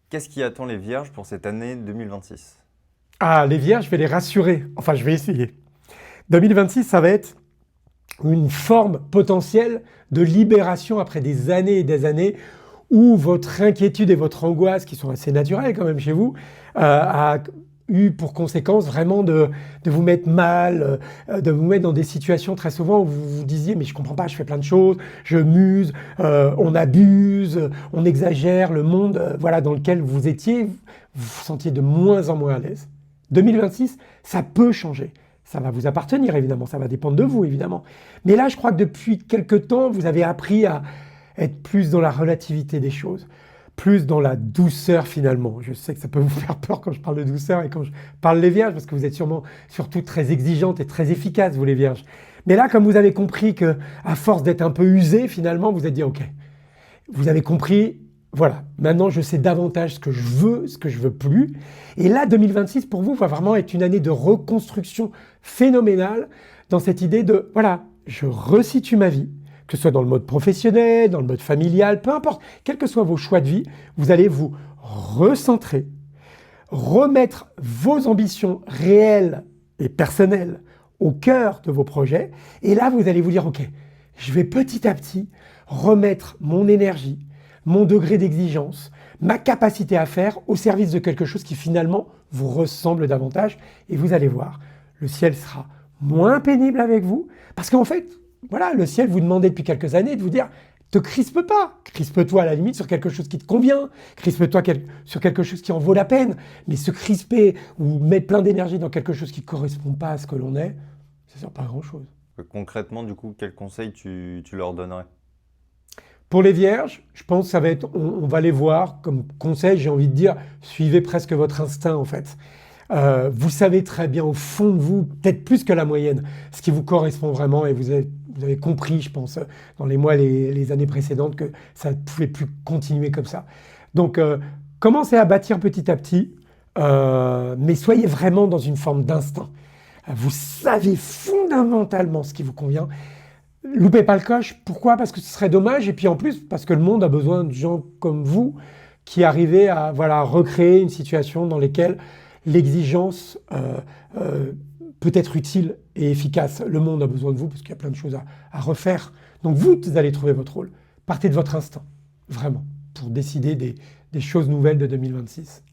Qu'est-ce qui attend les vierges pour cette année 2026? Ah, les vierges, je vais les rassurer. Enfin, je vais essayer. 2026, ça va être une forme potentielle de libération après des années et des années où votre inquiétude et votre angoisse, qui sont assez naturelles quand même chez vous, a eu pour conséquence vraiment de vous mettre mal, de vous mettre dans des situations très souvent où vous vous disiez mais je comprends pas, je fais plein de choses, je muse, on abuse, on exagère, le monde voilà, dans lequel vous étiez, vous vous sentiez de moins en moins à l'aise. 2026, ça peut changer. Ça va vous appartenir évidemment, ça va dépendre de vous évidemment. Mais là, je crois que depuis quelque temps, vous avez appris à être plus dans la relativité des choses, plus dans la douceur finalement. Je sais que ça peut vous faire peur quand je parle de douceur et quand je parle des vierges, parce que vous êtes sûrement surtout très exigeantes et très efficaces, vous les vierges. Mais là, comme vous avez compris que à force d'être un peu usé, finalement, vous êtes dit, ok, vous avez compris, voilà, maintenant je sais davantage ce que je veux plus. Et là, 2026 pour vous va vraiment être une année de reconstruction phénoménale dans cette idée de, voilà, je resitue ma vie, que ce soit dans le mode professionnel, dans le mode familial, peu importe, quels que soient vos choix de vie, vous allez vous recentrer, remettre vos ambitions réelles et personnelles au cœur de vos projets. Et là, vous allez vous dire, OK, je vais petit à petit remettre mon énergie, mon degré d'exigence, ma capacité à faire au service de quelque chose qui finalement vous ressemble davantage. Et vous allez voir, le ciel sera moins pénible avec vous. Parce qu'en fait, voilà, le ciel vous demandait depuis quelques années de vous dire, te crispe pas, crispe-toi à la limite sur quelque chose qui te convient, crispe-toi sur quelque chose qui en vaut la peine, mais se crisper ou mettre plein d'énergie dans quelque chose qui ne correspond pas à ce que l'on est, ça ne sert pas à grand chose. Concrètement, du coup, quel conseil tu leur donnerais? Pour les vierges, je pense que ça va être, on va les voir comme conseil, j'ai envie de dire, suivez presque votre instinct en fait. Vous savez très bien au fond de vous, peut-être plus que la moyenne, ce qui vous correspond vraiment et vous avez compris, je pense, dans les mois, les années précédentes que ça ne pouvait plus continuer comme ça. Donc, commencez à bâtir petit à petit, mais soyez vraiment dans une forme d'instinct. Vous savez fondamentalement ce qui vous convient. Loupez pas le coche. Pourquoi? Parce que ce serait dommage. Et puis en plus, parce que le monde a besoin de gens comme vous qui arrivez à voilà, recréer une situation dans laquelle l'exigence euh, peut être utile et efficace. Le monde a besoin de vous parce qu'il y a plein de choses à refaire. Donc vous allez trouver votre rôle. Partez de votre instinct, vraiment, pour décider des choses nouvelles de 2026.